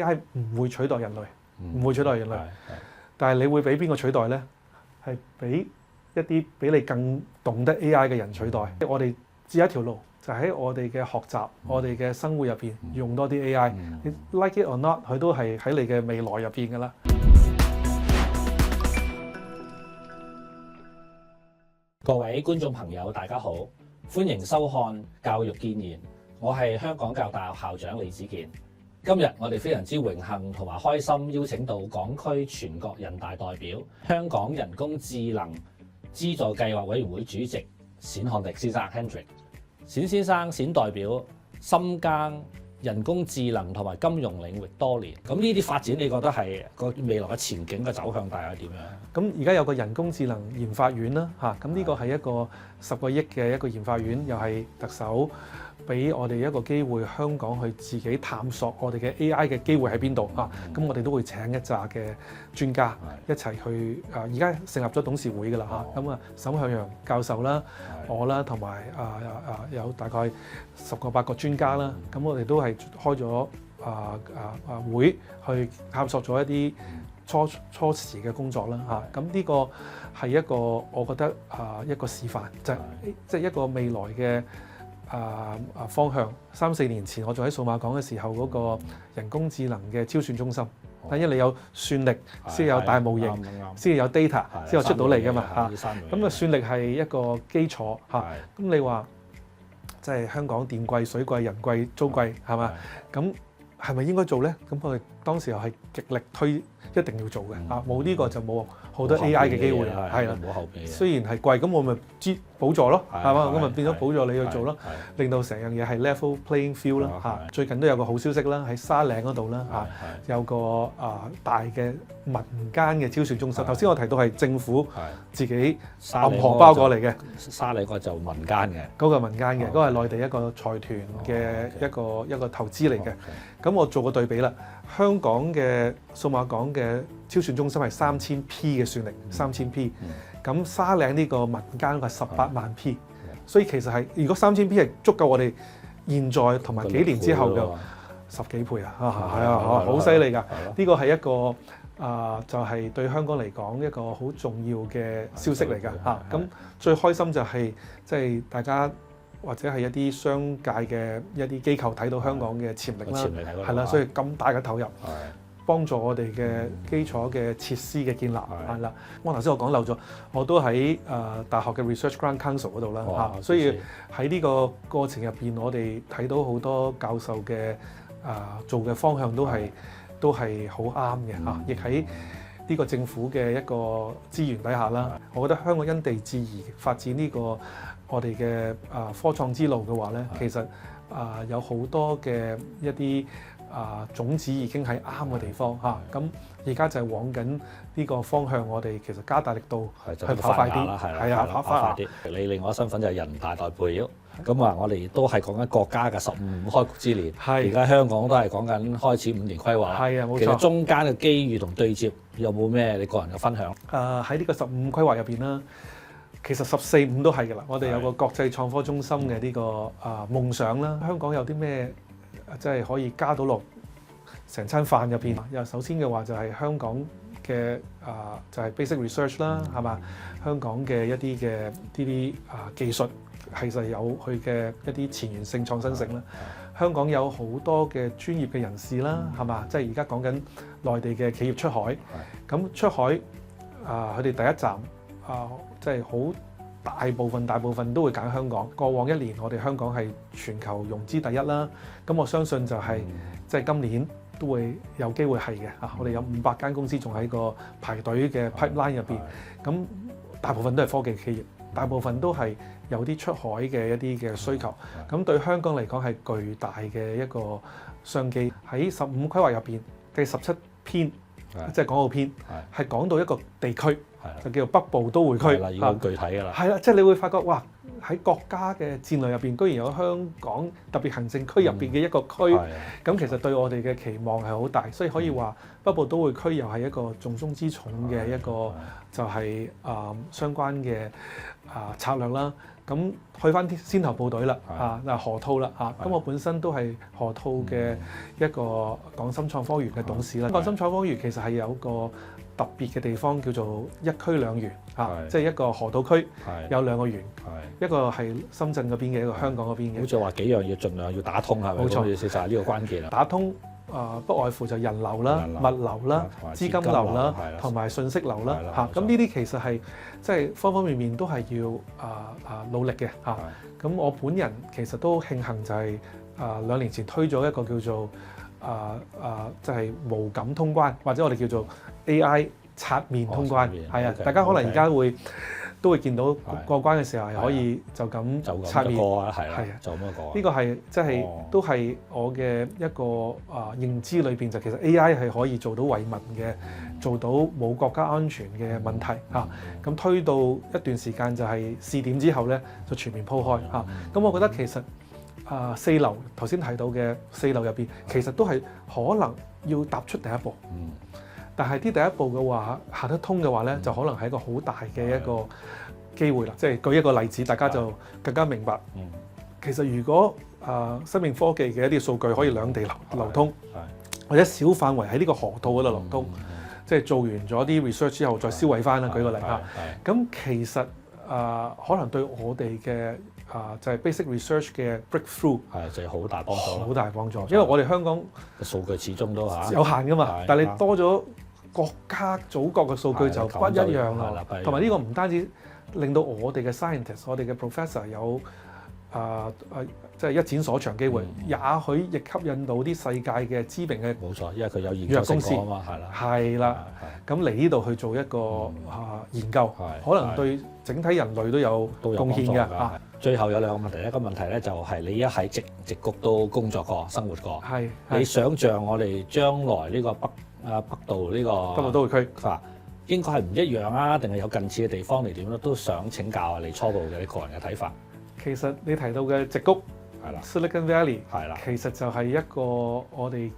AI 唔會取代人類，唔會取代人類。但係你會俾邊個取代咧？係俾一啲比你更懂得 AI 嘅人取代。我哋只有一條路，就喺我哋嘅學習、我哋嘅生活入邊用多啲 AI。你 like it or not， 佢都係喺你嘅未來入邊㗎啦。各位觀眾朋友，大家好，歡迎收看教育建言。我係香港教育大學校長李子健。今日我哋非常之榮幸同埋開心邀請到港區全國人大代表、香港人工智能資助計劃委員會主席冼漢迪先生 Hendrik。冼先生，冼代表深耕人工智能同埋金融領域多年，咁呢啲發展你覺得係個未來嘅前景嘅走向大概點樣？咁而家有個人工智能研發院啦，咁呢個係一個10個億嘅一個研發院，又係特首俾我哋一個機會，香港去自己探索我哋嘅 AI 嘅機會喺邊度啊！咁我哋都會請一紮嘅專家一齊去而家成立咗董事會㗎啦嚇。咁沈向洋教授啦，我啦，同埋有大概10個8個專家啦。咁我哋都係開咗會去探索咗一啲初時嘅工作啦嚇。咁呢個係一個我覺得一個示範，即係一個未來嘅方向。3、4年前我仲喺數碼港嘅時候，嗰個人工智能嘅超算中心，因為你有算力先有大模型，先有 data 先有出到嚟㗎嘛嚇。咁算力係一個基礎嚇。咁你話即係香港電貴、水貴、人貴、租貴係嘛？咁係咪應該做咧？咁我哋當時又係極力推一定要做嘅冇呢個就冇好多 AI 嘅機會啦，係啦。雖然係貴，咁我咪補助咯，係嘛？咁咪變咗補助你去做咯，令到成樣嘢係 level playing field 啦嚇。最近都有個好消息啦，喺沙嶺嗰度啦有個大嘅民間嘅超算中心。頭先我提到係政府自己揞荷包過嚟嘅，沙嶺個就民間嘅，嗰個民間嘅，嗰個係內地一個財團嘅一個投資嚟嘅。咁我做個對比啦，香港嘅數碼港嘅超算中心係3000 P 嘅算力，3000 P。咁沙嶺呢個民間係18萬 P， 所以其實係如果3000 P 係足夠我哋現在同埋幾年之後嘅10幾倍啊！係啊，好犀利㗎！呢個係一個就係對香港嚟講一個好重要嘅消息嚟㗎嚇。咁最開心就係即係大家或者係一啲商界嘅一啲機構睇到香港嘅潛力啦，係啦，所以咁大嘅投入。幫助我哋嘅基礎嘅設施嘅建立係啦。我頭先我講漏咗，我都喺大學嘅 Research Grant Council 嗰度啦嚇，所以喺呢個過程入邊，我哋睇到好多教授嘅做嘅方向都係好啱嘅嚇，亦喺呢個政府嘅一個資源底下啦。我覺得香港因地制宜發展呢個我哋嘅科創之路嘅話咧，其實有好多嘅一啲種子已經喺啱嘅地方嚇，咁而家就係往緊呢個方向，我哋其實加大力度去跑快啲，係啊，跑快啲。你另外一個身份就係人大代表，咁我哋都係講緊國家嘅15開局之年，而家香港都係講緊開始5年規劃，係啊，冇錯。其實中間嘅機遇同對接有冇咩你個人嘅分享？喺呢個15規劃入邊啦，其實14、5都係㗎啦。我哋有個國際創科中心嘅呢個夢想啦，香港有啲咩？即係可以加到落成餐飯入邊。又首先嘅話就係香港嘅就係 basic research 啦，係嘛？香港嘅一啲嘅呢啲技術其實有佢嘅一啲前沿性、創新性啦。香港有好多嘅專業嘅人士啦，係嘛？即係而家講緊內地嘅企業出海，咁出海佢哋第一站即係好大部分都會揀香港。過往1年我哋香港係全球融資第一啦，咁我相信就係即係今年都會有機會係嘅嚇。我哋有500間公司仲喺個排隊嘅 pipeline 入邊，咁大部分都係科技企業，大部分都係有啲出海嘅一啲嘅需求。咁對香港嚟講係巨大嘅一個商機。喺15規劃入邊第17篇，即係港澳篇，係講到一個地區。就叫做北部都會區，係啦，已經好具體㗎啦。係啦，即係你會發覺，哇！喺國家嘅戰略入邊，居然有香港特別行政區入邊嘅一個區，咁其實對我哋嘅期望係好大，所以可以話北部都會區又係一個重中之重嘅一個就係相關嘅策略啦。咁去翻啲先頭部隊啦，係嗱河套啦嚇，係咁我本身都係河套嘅一個港深創科園嘅董事啦。係港深創科園其實係有個特別嘅地方叫做一區兩園嚇，係即係一個河套區係有兩個園，係一個係深圳嗰邊嘅，一個香港嗰邊嘅。好似話幾樣要盡量要打通係咪？冇錯咁意思就係呢個關鍵啦。打通不外乎就人流啦、人流物流啦、同埋資金流啦係啦，同埋信息流啦係啦嚇。冇錯咁呢啲其實係即係方方面面都係要努力嘅嚇。咁我本人其實都慶幸就係2年前推咗一個叫做即係無感通關，或者我哋叫做 AI 刷面通關。係啊，大家可能而家都會見到過關嘅時候係可以就咁刷面過啊，係啦，係啊，就咁過。呢個係即係都係我嘅一個認知裏邊，就其實 AI 係可以做到惠民嘅，做到冇國家安全嘅問題嚇。咁推到一段時間就係試點之後咧，就全面鋪開嚇。咁我覺得其實4樓頭先提到嘅4樓入邊，其實都係可能要踏出第一步。但係啲第一步嘅話行得通嘅話咧，就可能係一個好大嘅一個機會啦。即係舉一個例子，大家就更加明白。其實如果生命科技嘅一啲數據可以兩地流通，或者小範圍喺呢個河套嗰度流通，即係做完咗啲 research 之後再銷毀翻啦。舉個例嚇，咁其實可能對我哋嘅就係 basic research 嘅 breakthrough 就係好大幫助，好大幫助。因為我哋香港數據始終都有限噶嘛，但係你多咗國家祖國嘅數據就不一樣啦。同埋呢個唔單止令到我哋嘅 scientist、我哋嘅 professor 有即係一展所長機會，也許亦吸引到啲世界嘅知名嘅冇錯，因為佢有研究成果啊嘛，係啦，咁嚟呢度去做一個研究，可能對整體人類都有貢獻嘅。最後有兩個問題，一個問題咧就係你一喺矽谷都工作過、生活過，你想像我哋將來呢個北道呢個北部都會區應該係唔一樣啊，定係有近似嘅地方嚟點咧？都想請教下你初步嘅你個人嘅睇法。其實你提到嘅矽谷，Silicon Valley，其實就係一個我哋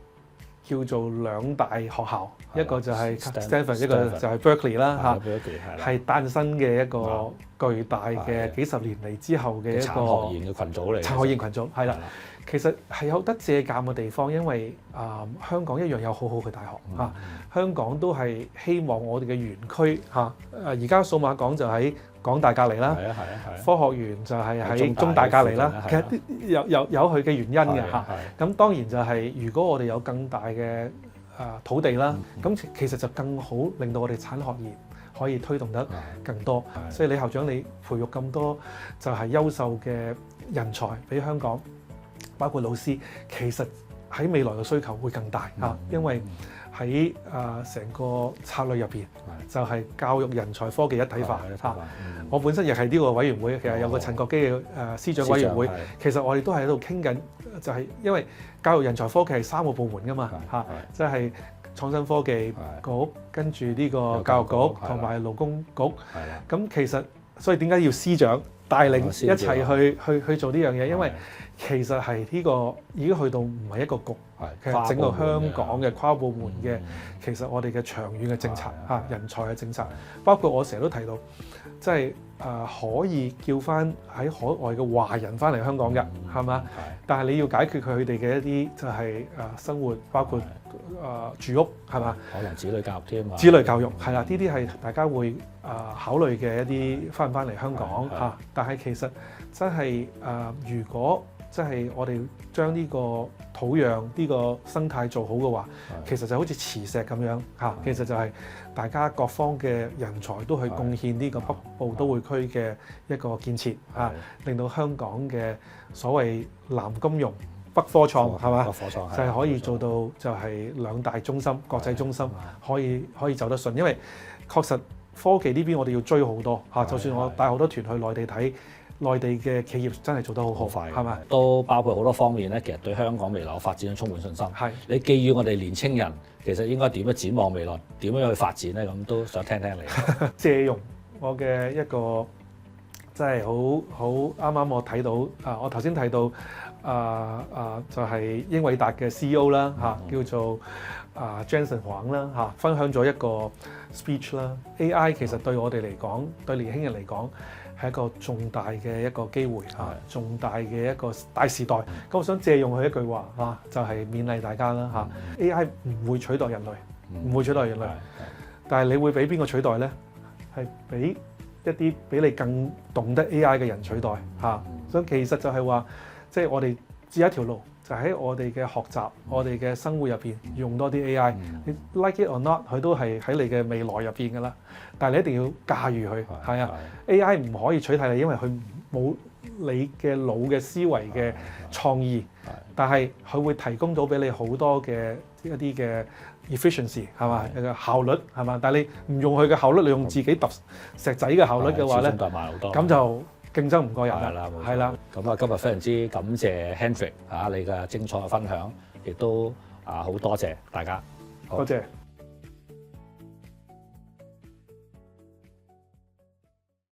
叫做兩大學校，一個就係 Stanford， 一個就係 Berkeley 啦嚇，係誕生嘅一個巨大嘅幾十年嚟之後嘅一個產學研嘅群組嚟，產學研群組係啦。其實係有得借鑑嘅地方，因為香港一樣有好好嘅大學嚇，香港都係希望我哋嘅園區嚇，而家數碼港就喺港大隔離啦，科學園就係喺中大隔離啦。其實有佢嘅原因嘅嚇。咁當然就係如果我哋有更大嘅土地啦，咁其實就更好令到我哋產學研可以推動得更多。所以李校長你培育咁多就係優秀嘅人才俾香港，包括老師，其實喺未來嘅需求會更大嚇，因為喺成個策略入邊就係教育、人才、科技一體化嚇。我本身亦係呢個委員會，其實有個陳國基嘅司長委員會，其實我哋都係喺度傾緊，就係因為教育、人才、科技係3個部門噶嘛嚇，即係創新科技局，跟住呢個教育局同埋勞工局。咁其實所以點解要司長帶領一齊去做呢樣嘢？因為其實係呢個已經去到唔係一個局，其實整個香港嘅跨部門嘅，其實我哋嘅長遠嘅政策嚇，人才嘅政策，包括我成日都提到，即係可以叫翻喺海外嘅華人翻嚟香港嘅，係嘛？但係你要解決佢哋嘅一啲就係生活，包括住屋係嘛？可能子女教育添啊。子女教育係啦，呢啲係大家會考慮嘅一啲翻唔翻嚟香港嚇。但係其實真係如果即係我哋將呢個土壤、呢個生態做好嘅話，其實就好似磁石咁樣嚇。其實就係大家各方嘅人才都去貢獻呢個北部都會區嘅一個建設嚇，令到香港嘅所謂南金融、北科創係嘛，就係可以做到就係兩大中心、國際中心可以走得順。因為確實科技呢邊我哋要追好多嚇，就算我帶好多團去內地睇。內地嘅企業真係做得好好，快，係咪？都包括好多方面咧，其實對香港未來嘅發展都充滿信心。係，你寄予我哋年青人，其實應該點樣展望未來，點樣去發展咧？咁都想聽聽你。借用我嘅一個真係好啱我睇到我頭先提到就係英偉達嘅 CEO 啦嚇，叫做 Jensen Huang 啦嚇，分享咗一個 speech 啦。AI 其實對我哋嚟講，對年輕人嚟講係一個重大嘅一個機會嚇，重大嘅一個大時代。咁我想借用佢一句話嚇，就係勉勵大家啦嚇。AI 唔會取代人類，唔會取代人類，但係你會俾邊個取代咧？係俾一啲比你更懂得 AI 嘅人取代嚇。所以其實就係話，即係我哋只有一條路。就喺我哋嘅學習、我哋嘅生活入邊用多啲 AI，你 like it or not， 佢都係喺你嘅未來入邊㗎啦。但係你一定要駕馭佢，係啊。AI 唔可以取代你，因為佢冇你嘅腦嘅思維嘅創意，但係佢會提供到俾你好多嘅一啲嘅 efficiency 係嘛，一個效率係嘛。但係你唔用佢嘅效率，你用自己揼石仔嘅效率嘅話咧，咁就競爭唔過人啦，係啦。咁啊，今日非常之感謝 Hendrik 你嘅精彩嘅分享，亦都好多謝大家。多謝。